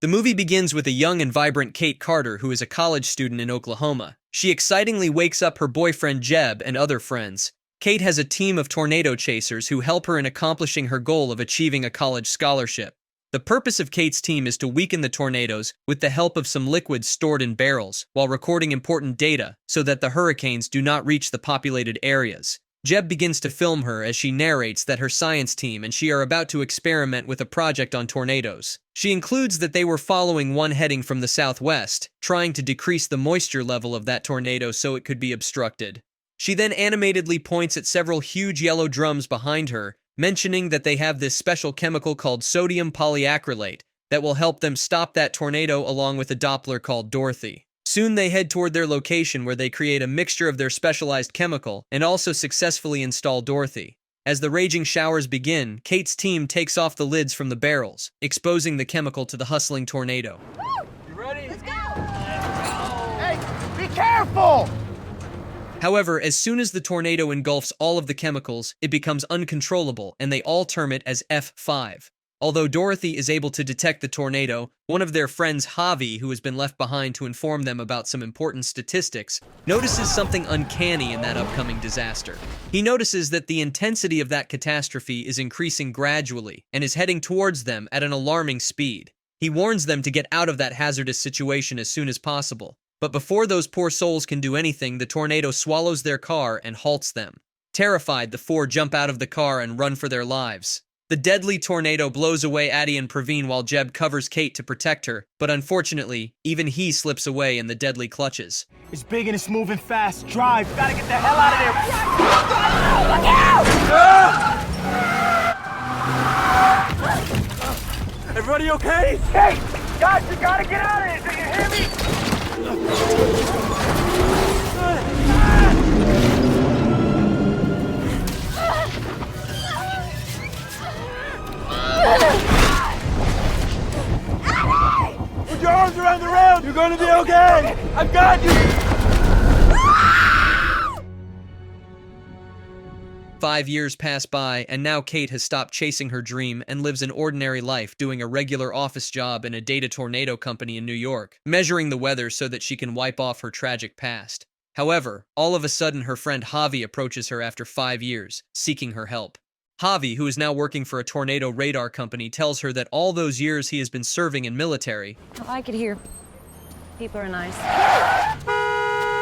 The movie begins with a young and vibrant Kate Carter who is a college student in Oklahoma. She excitingly wakes up her boyfriend Jeb and other friends. Kate has a team of tornado chasers who help her in accomplishing her goal of achieving a college scholarship. The purpose of Kate's team is to weaken the tornadoes with the help of some liquids stored in barrels while recording important data so that the hurricanes do not reach the populated areas. Jeb begins to film her as she narrates that her science team and she are about to experiment with a project on tornadoes. She includes that they were following one heading from the southwest, trying to decrease the moisture level of that tornado so it could be obstructed. She then animatedly points at several huge yellow drums behind her, mentioning that they have this special chemical called sodium polyacrylate that will help them stop that tornado along with a Doppler called Dorothy. Soon they head toward their location where they create a mixture of their specialized chemical and also successfully install Dorothy. As the raging showers begin, Kate's team takes off the lids from the barrels, exposing the chemical to the hustling tornado. You ready? Let's go! Hey, be careful! However, as soon as the tornado engulfs all of the chemicals, it becomes uncontrollable and they all term it as F5. Although Dorothy is able to detect the tornado, one of their friends, Javi, who has been left behind to inform them about some important statistics, notices something uncanny in that upcoming disaster. He notices that the intensity of that catastrophe is increasing gradually and is heading towards them at an alarming speed. He warns them to get out of that hazardous situation as soon as possible. But before those poor souls can do anything, the tornado swallows their car and halts them. Terrified, the four jump out of the car and run for their lives. The deadly tornado blows away Addie and Praveen while Jeb covers Kate to protect her, but unfortunately, even he slips away in the deadly clutches. It's big and it's moving fast. Drive, gotta get the hell out of there. Look out! Everybody okay? Hey, guys, you gotta get out of here. Do you hear me? Put your arms around the rail! You're gonna be okay! I've got you! 5 years pass by, and now Kate has stopped chasing her dream and lives an ordinary life doing a regular office job in a data tornado company in New York, measuring the weather so that she can wipe off her tragic past. However, all of a sudden her friend Javi approaches her after 5 years, seeking her help. Javi, who is now working for a tornado radar company, tells her that all those years he has been serving in military. I like it here. People are nice.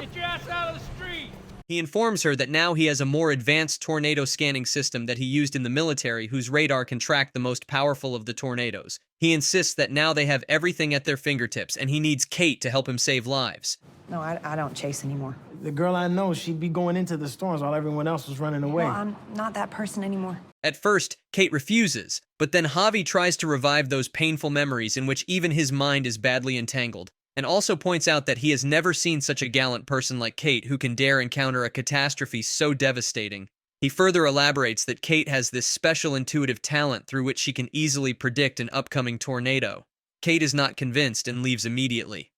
Get your ass out of the street! He informs her that now he has a more advanced tornado scanning system that he used in the military whose radar can track the most powerful of the tornadoes. He insists that now they have everything at their fingertips and he needs Kate to help him save lives. No, I don't chase anymore. The girl I know, she'd be going into the storms while everyone else was running away. Well, I'm not that person anymore. At first, Kate refuses, but then Javi tries to revive those painful memories in which even his mind is badly entangled, and also points out that he has never seen such a gallant person like Kate who can dare encounter a catastrophe so devastating. He further elaborates that Kate has this special intuitive talent through which she can easily predict an upcoming tornado. Kate is not convinced and leaves immediately.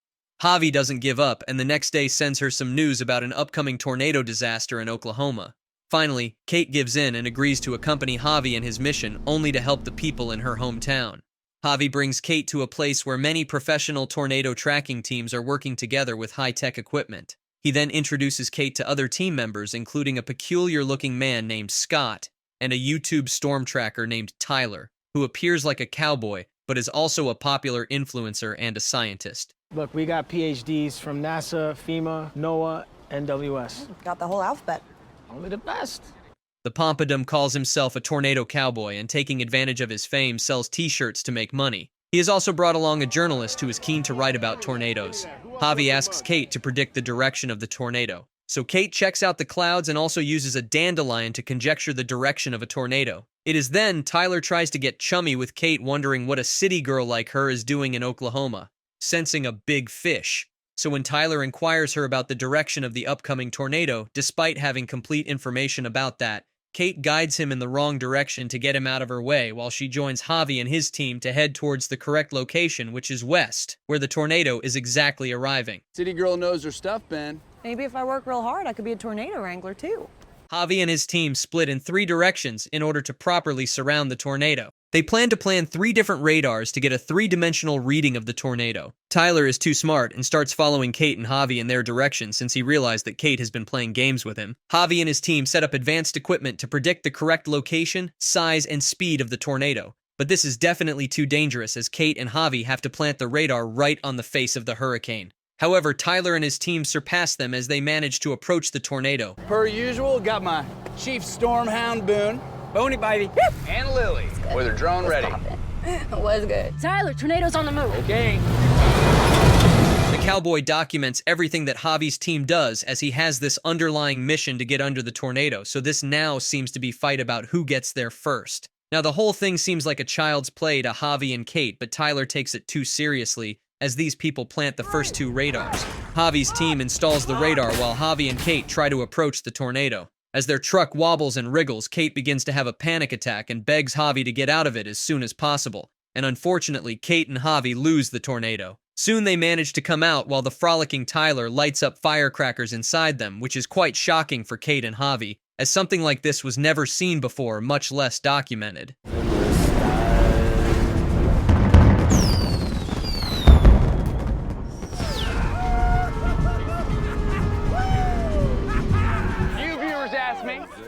Javi doesn't give up, and the next day sends her some news about an upcoming tornado disaster in Oklahoma. Finally, Kate gives in and agrees to accompany Javi in his mission, only to help the people in her hometown. Javi brings Kate to a place where many professional tornado tracking teams are working together with high-tech equipment. He then introduces Kate to other team members, including a peculiar-looking man named Scott and a YouTube storm tracker named Tyler, who appears like a cowboy, but is also a popular influencer and a scientist. Look, we got PhDs from NASA, FEMA, NOAA, NWS. Got the whole alphabet. Only the best. The Pompadum calls himself a tornado cowboy and, taking advantage of his fame, sells t-shirts to make money. He has also brought along a journalist who is keen to write about tornadoes. Javi asks Kate to predict the direction of the tornado. So Kate checks out the clouds and also uses a dandelion to conjecture the direction of a tornado. It is then Tyler tries to get chummy with Kate, wondering what a city girl like her is doing in Oklahoma, sensing a big fish. So when Tyler inquires her about the direction of the upcoming tornado, despite having complete information about that, Kate guides him in the wrong direction to get him out of her way, while she joins Javi and his team to head towards the correct location, which is west, where the tornado is exactly arriving. City girl knows her stuff, Ben. Maybe if I work real hard, I could be a tornado wrangler too. Javi and his team split in 3 directions in order to properly surround the tornado. They plan to plan 3 different radars to get a 3-dimensional reading of the tornado. Tyler is too smart and starts following Kate and Javi in their direction since he realized that Kate has been playing games with him. Javi and his team set up advanced equipment to predict the correct location, size, and speed of the tornado. But this is definitely too dangerous as Kate and Javi have to plant the radar right on the face of the hurricane. However, Tyler and his team surpass them as they manage to approach the tornado. Per usual, got my chief stormhound Boone, Boney baby, and Lily with her drone ready. Was good. Tyler, tornado's on the move. Okay. The cowboy documents everything that Javi's team does as he has this underlying mission to get under the tornado, so this now seems to be fight about who gets there first. Now the whole thing seems like a child's play to Javi and Kate, but Tyler takes it too seriously as these people plant the first 2 radars. Javi's team installs the radar while Javi and Kate try to approach the tornado. As their truck wobbles and wriggles, Kate begins to have a panic attack and begs Javi to get out of it as soon as possible. And unfortunately, Kate and Javi lose the tornado. Soon they manage to come out while the frolicking Tyler lights up firecrackers inside them, which is quite shocking for Kate and Javi, as something like this was never seen before, much less documented.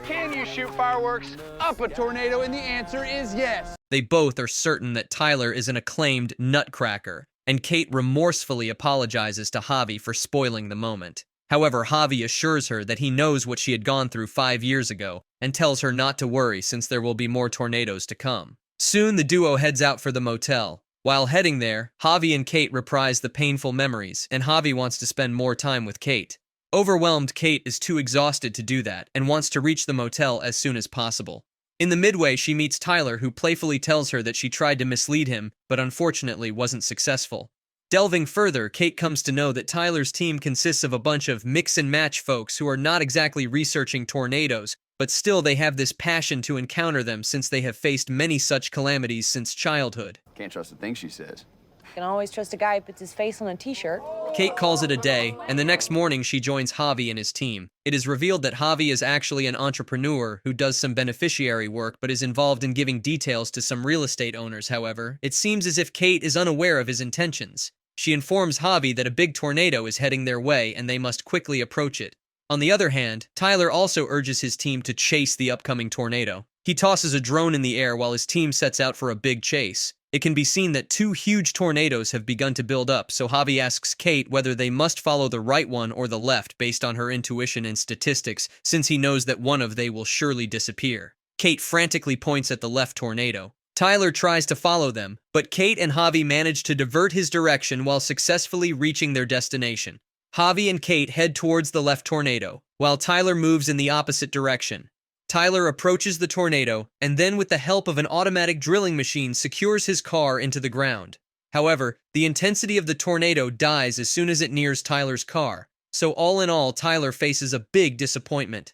Can you shoot fireworks up a tornado? And the answer is yes. They both are certain that Tyler is an acclaimed nutcracker, and Kate remorsefully apologizes to Javi for spoiling the moment. However, Javi assures her that he knows what she had gone through 5 years ago, and tells her not to worry since there will be more tornadoes to come. Soon the duo heads out for the motel. While heading there, Javi and Kate reprise the painful memories, and Javi wants to spend more time with Kate. Overwhelmed, Kate is too exhausted to do that and wants to reach the motel as soon as possible. In the midway, she meets Tyler, who playfully tells her that she tried to mislead him, but unfortunately wasn't successful. Delving further, Kate comes to know that Tyler's team consists of a bunch of mix-and-match folks who are not exactly researching tornadoes, but still they have this passion to encounter them since they have faced many such calamities since childhood. Can't trust a thing she says. You can always trust a guy who puts his face on a t-shirt. Kate calls it a day, and the next morning she joins Javi and his team. It is revealed that Javi is actually an entrepreneur who does some beneficiary work but is involved in giving details to some real estate owners. However, it seems as if Kate is unaware of his intentions. She informs Javi that a big tornado is heading their way and they must quickly approach it. On the other hand, Tyler also urges his team to chase the upcoming tornado. He tosses a drone in the air while his team sets out for a big chase. It can be seen that 2 huge tornadoes have begun to build up, so Javi asks Kate whether they must follow the right one or the left based on her intuition and statistics, since he knows that one of they will surely disappear. Kate frantically points at the left tornado. Tyler tries to follow them, but Kate and Javi manage to divert his direction while successfully reaching their destination. Javi and Kate head towards the left tornado, while Tyler moves in the opposite direction. Tyler approaches the tornado, and then with the help of an automatic drilling machine secures his car into the ground. However, the intensity of the tornado dies as soon as it nears Tyler's car, so all in all, Tyler faces a big disappointment.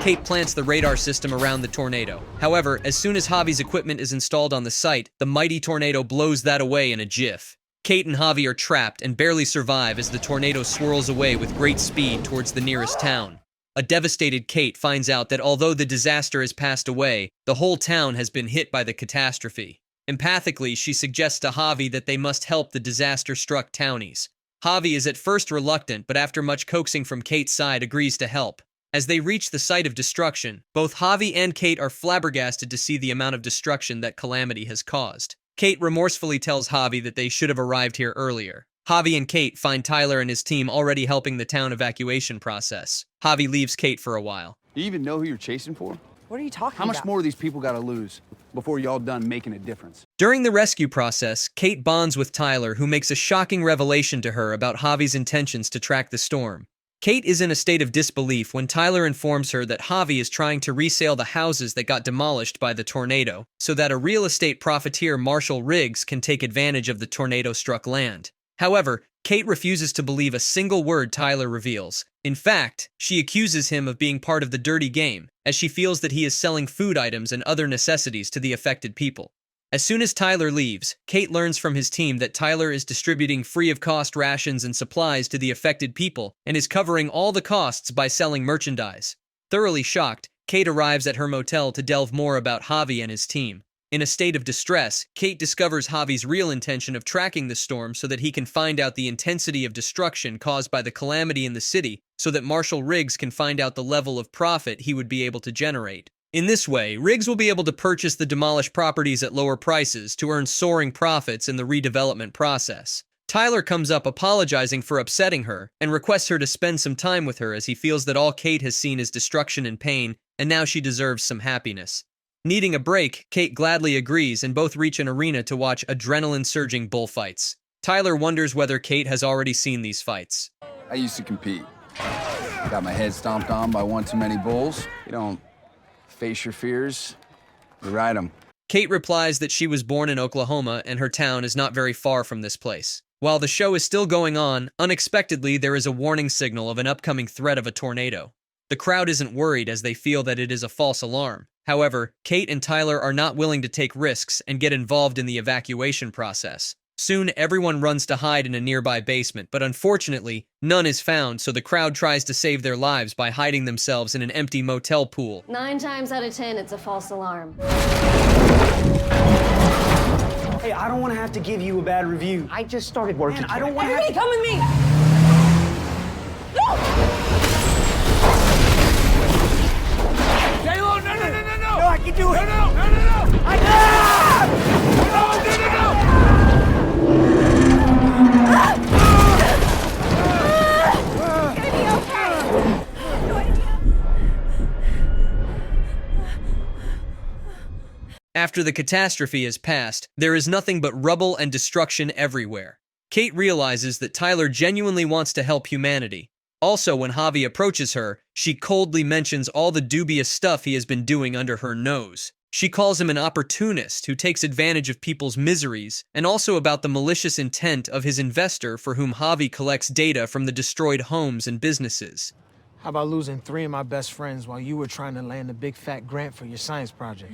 Kate plants the radar system around the tornado. However, as soon as Javi's equipment is installed on the site, the mighty tornado blows that away in a jiff. Kate and Javi are trapped and barely survive as the tornado swirls away with great speed towards the nearest town. A devastated Kate finds out that although the disaster has passed away, the whole town has been hit by the catastrophe. Empathically, she suggests to Javi that they must help the disaster-struck townies. Javi is at first reluctant, but after much coaxing from Kate's side, agrees to help. As they reach the site of destruction, both Javi and Kate are flabbergasted to see the amount of destruction that calamity has caused. Kate remorsefully tells Javi that they should have arrived here earlier. Javi and Kate find Tyler and his team already helping the town evacuation process. Javi leaves Kate for a while. You even know who you're chasing for? What are you talking How about? much more of these people gotta lose before y'all done making a difference? During the rescue process, Kate bonds with Tyler, who makes a shocking revelation to her about Javi's intentions to track the storm. Kate is in a state of disbelief when Tyler informs her that Javi is trying to resale the houses that got demolished by the tornado, so that a real estate profiteer Marshall Riggs can take advantage of the tornado-struck land. However, Kate refuses to believe a single word Tyler reveals. In fact, she accuses him of being part of the dirty game, as she feels that he is selling food items and other necessities to the affected people. As soon as Tyler leaves, Kate learns from his team that Tyler is distributing free-of-cost rations and supplies to the affected people and is covering all the costs by selling merchandise. Thoroughly shocked, Kate arrives at her motel to delve more about Javi and his team. In a state of distress, Kate discovers Javi's real intention of tracking the storm so that he can find out the intensity of destruction caused by the calamity in the city, so that Marshal Riggs can find out the level of profit he would be able to generate. In this way, Riggs will be able to purchase the demolished properties at lower prices to earn soaring profits in the redevelopment process. Tyler comes up apologizing for upsetting her and requests her to spend some time with her as he feels that all Kate has seen is destruction and pain, and now she deserves some happiness. Needing a break, Kate gladly agrees and both reach an arena to watch adrenaline-surging bullfights. Tyler wonders whether Kate has already seen these fights. I used to compete. Got my head stomped on by one too many bulls. You don't face your fears, you ride them. Kate replies that she was born in Oklahoma and her town is not very far from this place. While the show is still going on, unexpectedly there is a warning signal of an upcoming threat of a tornado. The crowd isn't worried as they feel that it is a false alarm. However, Kate and Tyler are not willing to take risks and get involved in the evacuation process. Soon, everyone runs to hide in a nearby basement, but unfortunately, none is found, so the crowd tries to save their lives by hiding themselves in an empty motel pool. 9 times out of 10, it's a false alarm. Hey, I don't want to have to give you a bad review. I just started working. Man, I don't want to have to... Come with me! J-Lo, no! No, I can do it. No! I After the catastrophe has passed, there is nothing but rubble and destruction everywhere. Kate realizes that Tyler genuinely wants to help humanity. Also, when Javi approaches her, she coldly mentions all the dubious stuff he has been doing under her nose. She calls him an opportunist who takes advantage of people's miseries, and also about the malicious intent of his investor for whom Javi collects data from the destroyed homes and businesses. How about losing 3 of my best friends while you were trying to land a big fat grant for your science project?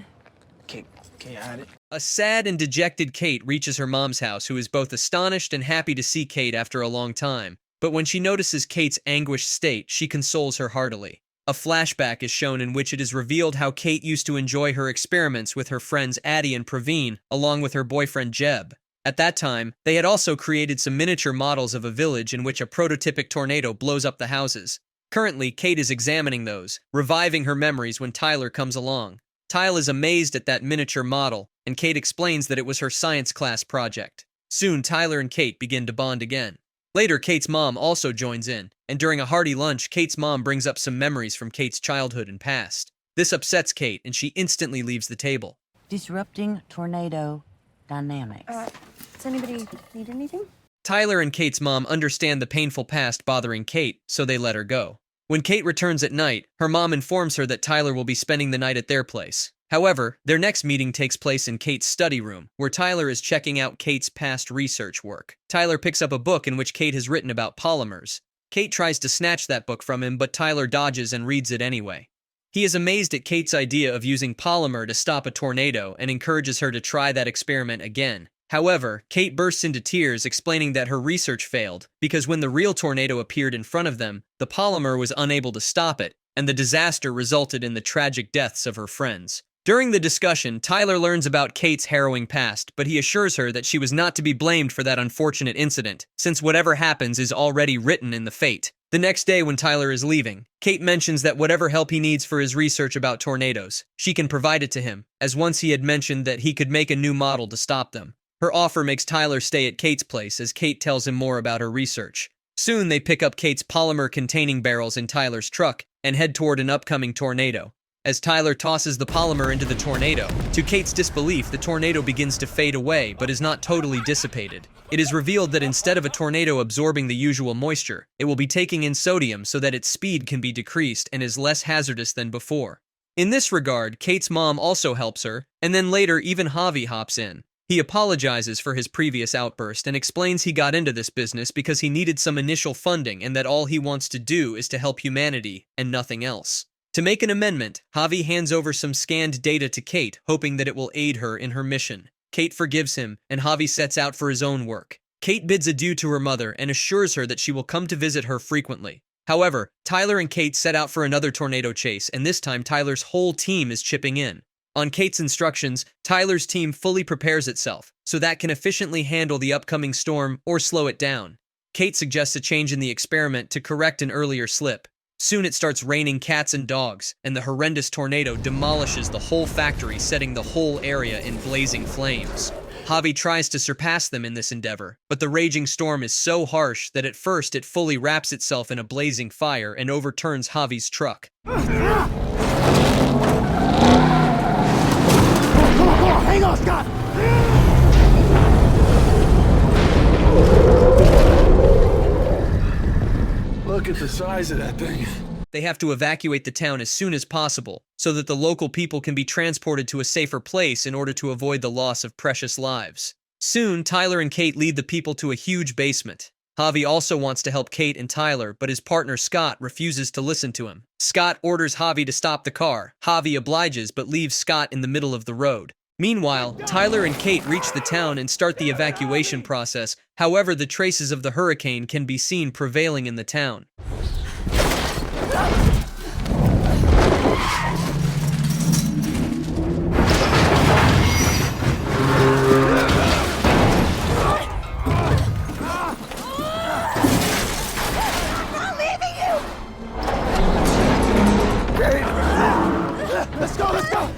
Can you add it? A sad and dejected Kate reaches her mom's house, who is both astonished and happy to see Kate after a long time. But when she notices Kate's anguished state, she consoles her heartily. A flashback is shown in which it is revealed how Kate used to enjoy her experiments with her friends Addie and Praveen, along with her boyfriend Jeb. At that time, they had also created some miniature models of a village in which a prototypic tornado blows up the houses. Currently, Kate is examining those, reviving her memories when Tyler comes along. Tyler is amazed at that miniature model, and Kate explains that it was her science class project. Soon, Tyler and Kate begin to bond again. Later, Kate's mom also joins in, and during a hearty lunch, Kate's mom brings up some memories from Kate's childhood and past. This upsets Kate, and she instantly leaves the table. Disrupting tornado dynamics. Does anybody need anything? Tyler and Kate's mom understand the painful past bothering Kate, so they let her go. When Kate returns at night, her mom informs her that Tyler will be spending the night at their place. However, their next meeting takes place in Kate's study room, where Tyler is checking out Kate's past research work. Tyler picks up a book in which Kate has written about polymers. Kate tries to snatch that book from him, but Tyler dodges and reads it anyway. He is amazed at Kate's idea of using polymer to stop a tornado and encourages her to try that experiment again. However, Kate bursts into tears, explaining that her research failed because when the real tornado appeared in front of them, the polymer was unable to stop it, and the disaster resulted in the tragic deaths of her friends. During the discussion, Tyler learns about Kate's harrowing past, but he assures her that she was not to be blamed for that unfortunate incident, since whatever happens is already written in the fate. The next day when Tyler is leaving, Kate mentions that whatever help he needs for his research about tornadoes, she can provide it to him, as once he had mentioned that he could make a new model to stop them. Her offer makes Tyler stay at Kate's place as Kate tells him more about her research. Soon they pick up Kate's polymer-containing barrels in Tyler's truck and head toward an upcoming tornado. As Tyler tosses the polymer into the tornado, to Kate's disbelief, the tornado begins to fade away but is not totally dissipated. It is revealed that instead of a tornado absorbing the usual moisture, it will be taking in sodium so that its speed can be decreased and is less hazardous than before. In this regard, Kate's mom also helps her, and then later even Javi hops in. He apologizes for his previous outburst and explains he got into this business because he needed some initial funding and that all he wants to do is to help humanity and nothing else. To make an amendment, Javi hands over some scanned data to Kate, hoping that it will aid her in her mission. Kate forgives him, and Javi sets out for his own work. Kate bids adieu to her mother and assures her that she will come to visit her frequently. However, Tyler and Kate set out for another tornado chase, and this time Tyler's whole team is chipping in. On Kate's instructions, Tyler's team fully prepares itself, so that can efficiently handle the upcoming storm or slow it down. Kate suggests a change in the experiment to correct an earlier slip. Soon it starts raining cats and dogs, and the horrendous tornado demolishes the whole factory, setting the whole area in blazing flames. Javi tries to surpass them in this endeavor, but the raging storm is so harsh that at first it fully wraps itself in a blazing fire and overturns Javi's truck. Hang on, Scott! Look at the size of that thing. They have to evacuate the town as soon as possible, so that the local people can be transported to a safer place in order to avoid the loss of precious lives. Soon, Tyler and Kate lead the people to a huge basement. Javi also wants to help Kate and Tyler, but his partner Scott refuses to listen to him. Scott orders Javi to stop the car. Javi obliges, but leaves Scott in the middle of the road. Meanwhile, Tyler and Kate reach the town and start the evacuation process. However, the traces of the hurricane can be seen prevailing in the town. Let's go, let's go!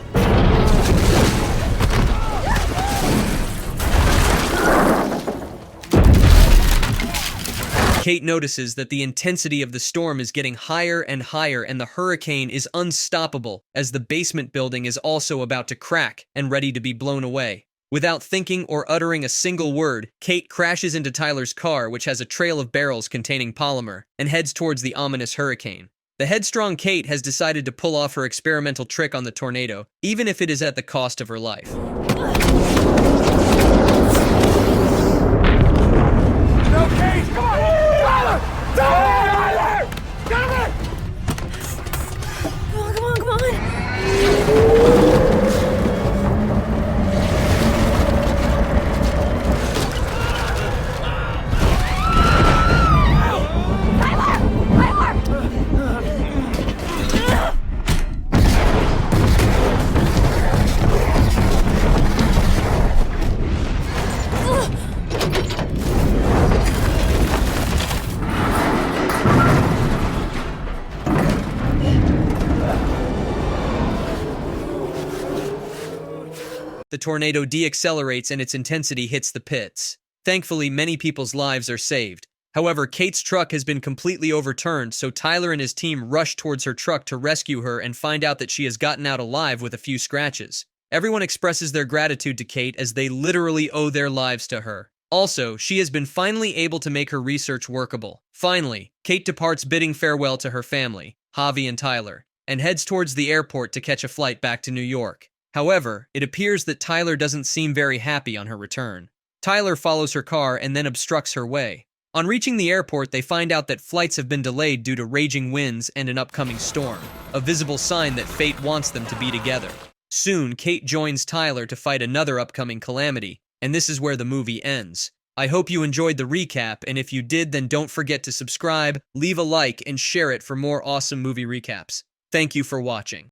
Kate notices that the intensity of the storm is getting higher and higher, and the hurricane is unstoppable as the basement building is also about to crack and ready to be blown away. Without thinking or uttering a single word, Kate crashes into Tyler's car, which has a trail of barrels containing polymer, and heads towards the ominous hurricane. The headstrong Kate has decided to pull off her experimental trick on the tornado, even if it is at the cost of her life. Okay, come on! Tyler! Tyler! Get away! Come on, come on! The tornado deaccelerates and its intensity hits the pits. Thankfully, many people's lives are saved. However, Kate's truck has been completely overturned, so Tyler and his team rush towards her truck to rescue her and find out that she has gotten out alive with a few scratches. Everyone expresses their gratitude to Kate as they literally owe their lives to her. Also, she has been finally able to make her research workable. Finally, Kate departs bidding farewell to her family, Javi and Tyler, and heads towards the airport to catch a flight back to New York. However, it appears that Tyler doesn't seem very happy on her return. Tyler follows her car and then obstructs her way. On reaching the airport, they find out that flights have been delayed due to raging winds and an upcoming storm, a visible sign that fate wants them to be together. Soon, Kate joins Tyler to fight another upcoming calamity, and this is where the movie ends. I hope you enjoyed the recap, and if you did, then don't forget to subscribe, leave a like, and share it for more awesome movie recaps. Thank you for watching.